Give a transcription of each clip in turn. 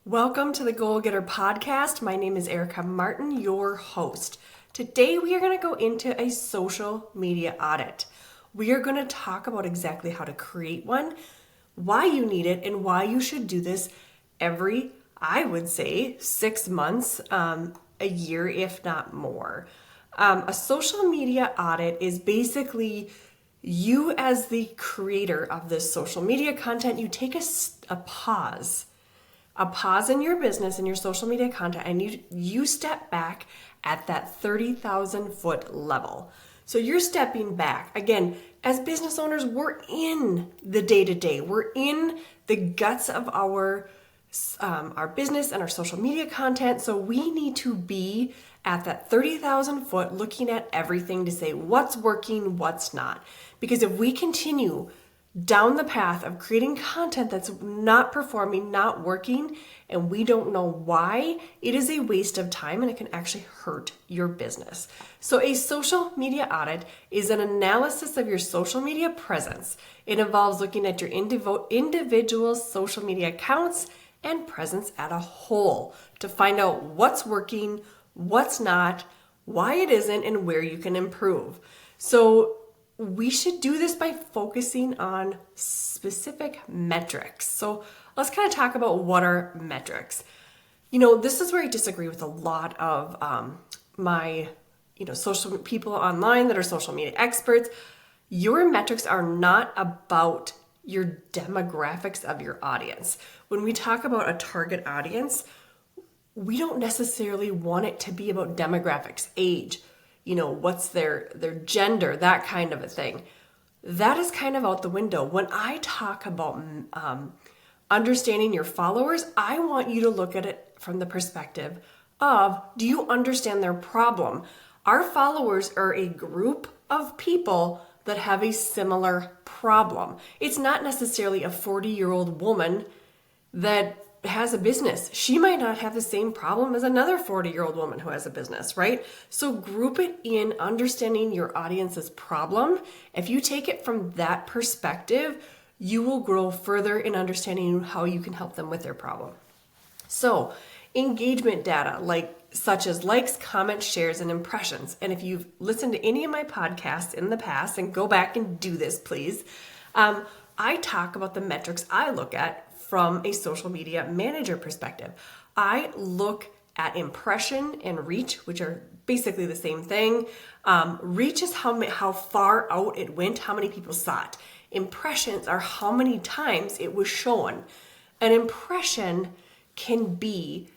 Welcome to the Goal Getter podcast. My name is Erica Martin, your host. Today we are going to go into a social media audit. We are going to talk about exactly how to create one, why you need it, and why you should do this every, I would say, 6 months, a year, if not more. A social media audit is basically you as the creator of this social media content, you take a pause in your business and your social media content, and you step back at that 30,000 foot level. So you're stepping back. Again, as business owners, we're in the day-to-day. We're in the guts of our business and our social media content. So we need to be at that 30,000 foot looking at everything to say what's working, what's not. Because if we continue down the path of creating content that's not performing, not working, and we don't know why, it is a waste of time and it can actually hurt your business. So a social media audit is an analysis of your social media presence. It involves looking at your individual social media accounts and presence at a whole to find out what's working, what's not, why it isn't, and where you can improve. So we should do this by focusing on specific metrics. So let's kind of talk about what are metrics. This is where I disagree with a lot of my, social people online that are social media experts. Your metrics are not about your demographics of your audience. When we talk about a target audience, we don't necessarily want it to be about demographics, age, what's their gender, that kind of a thing. That is kind of out the window. When I talk about understanding your followers, I want you to look at it from the perspective of, do you understand their problem? Our followers are a group of people that have a similar problem. It's not necessarily a 40-year-old woman that has a business. She might not have the same problem as another 40-year-old woman who has a business, right? So group it in understanding your audience's problem. If you take it from that perspective, you will grow further in understanding how you can help them with their problem. So engagement data, such as likes, comments, shares, and impressions. And if you've listened to any of my podcasts in the past, and go back and do this, please, I talk about the metrics I look at from a social media manager perspective. I look at impression and reach, which are basically the same thing. Reach is how far out it went, how many people saw it. Impressions are how many times it was shown. An impression can be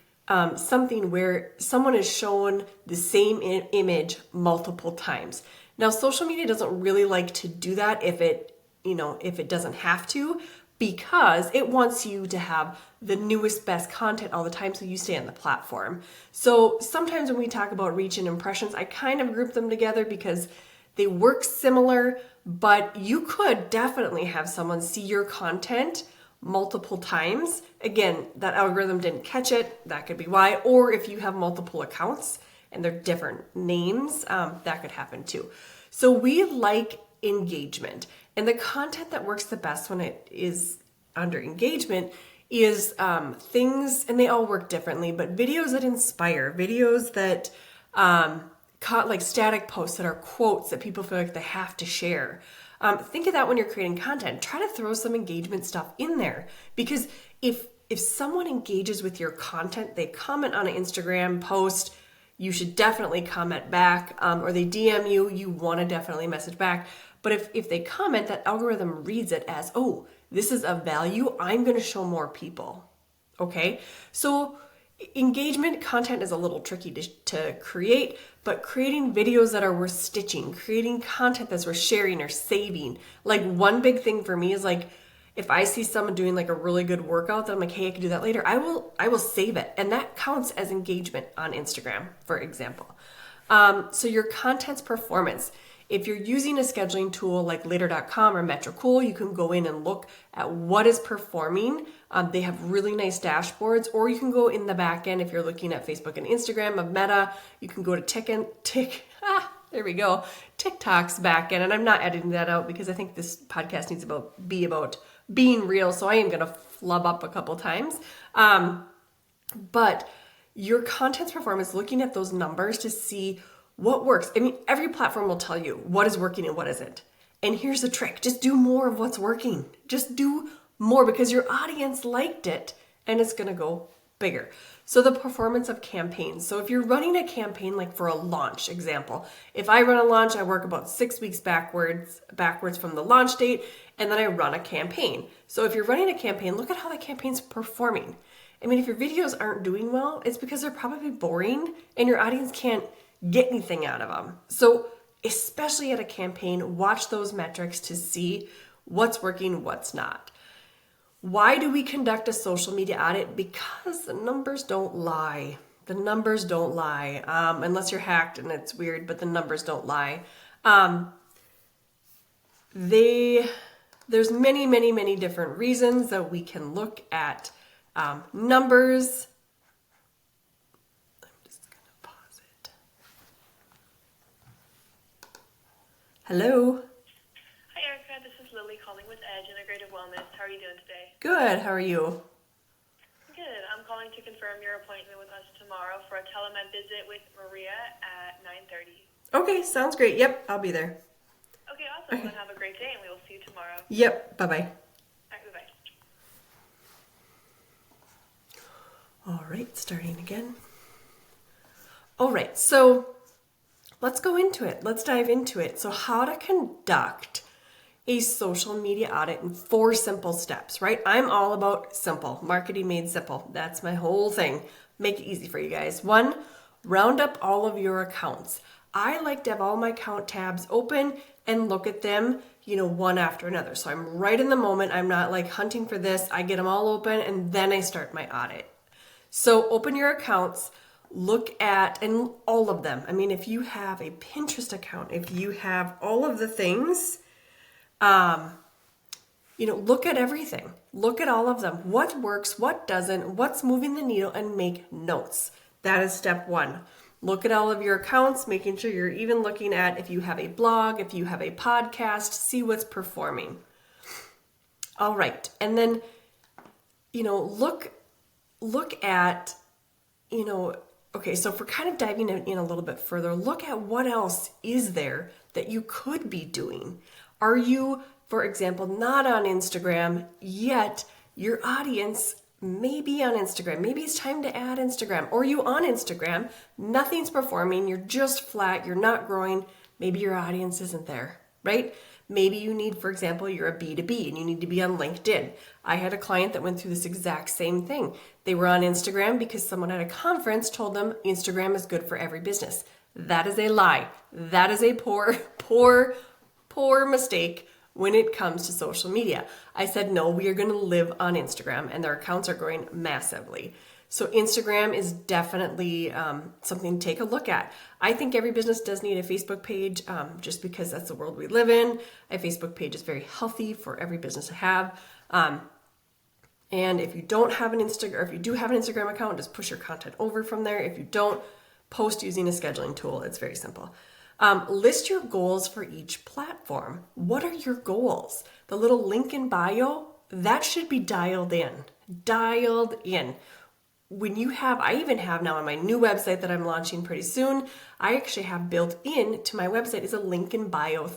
something where someone is shown the same image multiple times. Now, social media doesn't really like to do that if it doesn't have to, because it wants you to have the newest, best content all the time so you stay on the platform. So sometimes when we talk about reach and impressions, I kind of group them together because they work similar, but you could definitely have someone see your content multiple times. Again, that algorithm didn't catch it. That could be why. Or if you have multiple accounts and they're different names, that could happen too. So we like engagement. And the content that works the best when it is under engagement is things, and they all work differently, but videos that inspire, videos that like static posts that are quotes that people feel like they have to share. Think of that when you're creating content. Try to throw some engagement stuff in there, because if someone engages with your content, they comment on an Instagram post, you should definitely comment back, or they DM you, you want to definitely message back. But if they comment, that algorithm reads it as, oh, this is of value, I'm going to show more people. Okay? So engagement content is a little tricky to create, but creating videos that are worth stitching, creating content that's worth sharing or saving. Like, one big thing for me is, if I see someone doing a really good workout, then I'm like, hey, I can do that later. I will save it. And that counts as engagement on Instagram, for example. So your content's performance. If you're using a scheduling tool like Later.com or Metricool, you can go in and look at what is performing. They have really nice dashboards, or you can go in the back end if you're looking at Facebook and Instagram of Meta. You can go to TikTok's back end, and I'm not editing that out because I think this podcast needs to be about being real, so I am going to flub up a couple times. But your content's performance, looking at those numbers to see what works. I mean, every platform will tell you what is working and what isn't. And here's the trick. Just do more of what's working. Just do more because your audience liked it and it's going to go bigger. So the performance of campaigns. So if you're running a campaign, like for a launch example, if I run a launch, I work about 6 weeks backwards from the launch date, and then I run a campaign. So if you're running a campaign, look at how that campaign's performing. I mean, if your videos aren't doing well, it's because they're probably boring and your audience can't get anything out of them. So especially at a campaign, watch those metrics to see what's working, what's not. Why do we conduct a social media audit? Because the numbers don't lie. The numbers don't lie, unless you're hacked and it's weird, but the numbers don't lie. There's many, many, many different reasons that we can look at numbers. I'm just going to pause it. Hello. Hi, Erica. This is Lily calling with Edge Integrative Wellness. How are you doing today? Good. How are you? Good. I'm calling to confirm your appointment with us tomorrow for a telemed visit with Maria at 9:30. Okay, sounds great. Yep, I'll be there. Okay, awesome. Okay. Well, then have a great day, and we will see you tomorrow. Yep. Bye-bye. All right, bye-bye. All right, starting again. All right, so let's go into it. Let's dive into it. So how to conduct a social media audit in 4 simple steps, right? I'm all about simple, marketing made simple. That's my whole thing. Make it easy for you guys. 1, round up all of your accounts. I like to have all my account tabs open and look at them, one after another. So I'm right in the moment. I'm not like hunting for this. I get them all open and then I start my audit. So open your accounts, look at, and all of them. I mean, if you have a Pinterest account, if you have all of the things, look at everything. Look at all of them. What works, what doesn't, what's moving the needle, and make notes. That is step 1. Look at all of your accounts, making sure you're even looking at if you have a blog, if you have a podcast, see what's performing. All right. And then, look at, okay, so if we're kind of diving in a little bit further, look at what else is there that you could be doing. Are you, for example, not on Instagram, yet your audience may be on Instagram? Maybe it's time to add Instagram. Or you on Instagram, nothing's performing, you're just flat, you're not growing, maybe your audience isn't there, right? Maybe you need, for example, you're a B2B and you need to be on LinkedIn. I had a client that went through this exact same thing. They were on Instagram because someone at a conference told them Instagram is good for every business. That is a lie. That is a poor mistake when it comes to social media. I said, no, we are going to live on Instagram, and their accounts are growing massively. So Instagram is definitely something to take a look at. I think every business does need a Facebook page just because that's the world we live in. A Facebook page is very healthy for every business to have. And if you don't have an Instagram, or if you do have an Instagram account, just push your content over from there. If you don't, post using a scheduling tool. It's very simple. List your goals for each platform. What are your goals? The little link in bio, that should be dialed in. Dialed in. When you have, I even have now on my new website that I'm launching pretty soon, I actually have built in to my website is a link in bio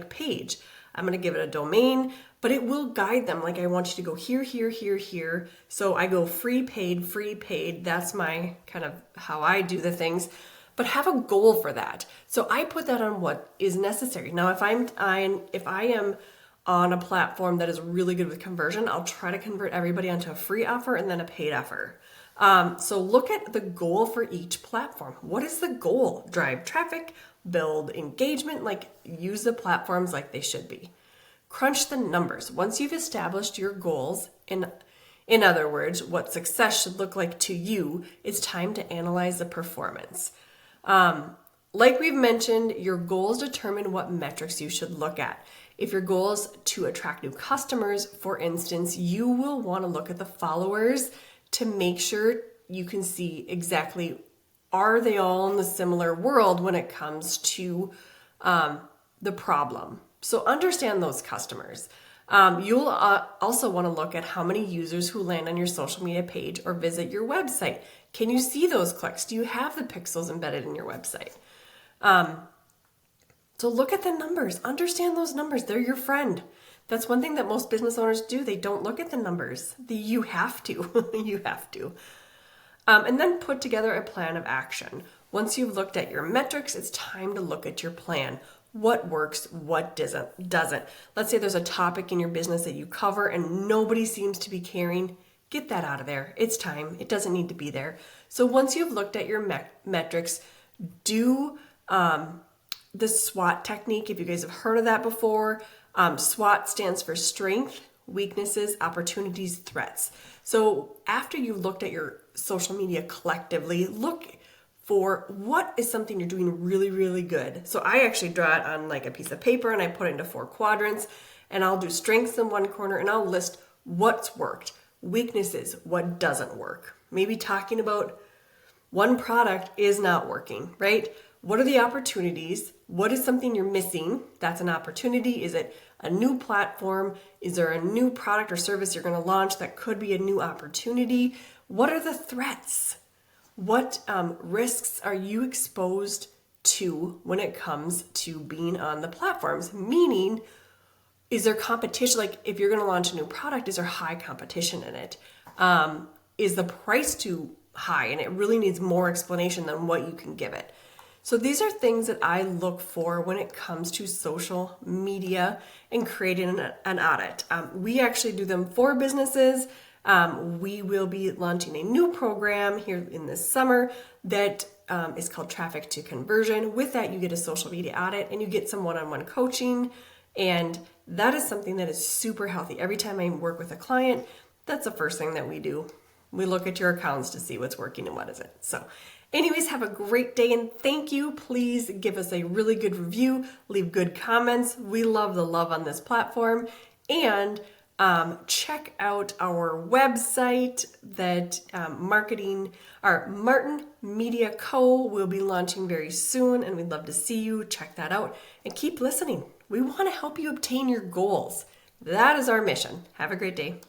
page. I'm going to give it a domain, but it will guide them. Like I want you to go here, here, here, here. So I go free, paid. That's my kind of how I do the things. But have a goal for that. So I put that on what is necessary. Now, if I am on a platform that is really good with conversion, I'll try to convert everybody onto a free offer and then a paid offer. So look at the goal for each platform. What is the goal? Drive traffic, build engagement, use the platforms like they should be. Crunch the numbers. Once you've established your goals, in other words, what success should look like to you, it's time to analyze the performance. Like we've mentioned, your goals determine what metrics you should look at. If your goal is to attract new customers, for instance, you will want to look at the followers to make sure you can see exactly, are they all in the similar world when it comes to the problem. So understand those customers. You'll also want to look at how many users who land on your social media page or visit your website. Can you see those clicks? Do you have the pixels embedded in your website? So look at the numbers. Understand those numbers. They're your friend. That's one thing that most business owners do. They don't look at the numbers. You have to. You have to. And then put together a plan of action. Once you've looked at your metrics, it's time to look at your plan. What works, what doesn't. Let's say there's a topic in your business that you cover and nobody seems to be caring. Get that out of there. It's time. It doesn't need to be there. So once you've looked at your metrics, do the SWOT technique, if you guys have heard of that before. SWOT stands for strength, weaknesses, opportunities, threats. So after you've looked at your social media collectively, look for what is something you're doing really, really good. So I actually draw it on like a piece of paper and I put it into 4 quadrants, and I'll do strengths in one corner and I'll list what's worked, weaknesses, what doesn't work. Maybe talking about one product is not working, right? What are the opportunities? What is something you're missing? That's an opportunity. Is it a new platform? Is there a new product or service you're going to launch that could be a new opportunity? What are the threats? What risks are you exposed to when it comes to being on the platforms? Meaning, is there competition? Like if you're going to launch a new product, is there high competition in it? Is the price too high and it really needs more explanation than what you can give it? So these are things that I look for when it comes to social media and creating an audit. We actually do them for businesses. We will be launching a new program here in this summer that is called Traffic to Conversion. With that, you get a social media audit and you get some one-on-one coaching. And that is something that is super healthy. Every time I work with a client, that's the first thing that we do. We look at your accounts to see what's working and what isn't. So anyways, have a great day and thank you. Please give us a really good review. Leave good comments. We love the love on this platform. And check out our website that Martin Media Co. will be launching very soon, and we'd love to see you. Check that out and keep listening. We want to help you obtain your goals. That is our mission. Have a great day.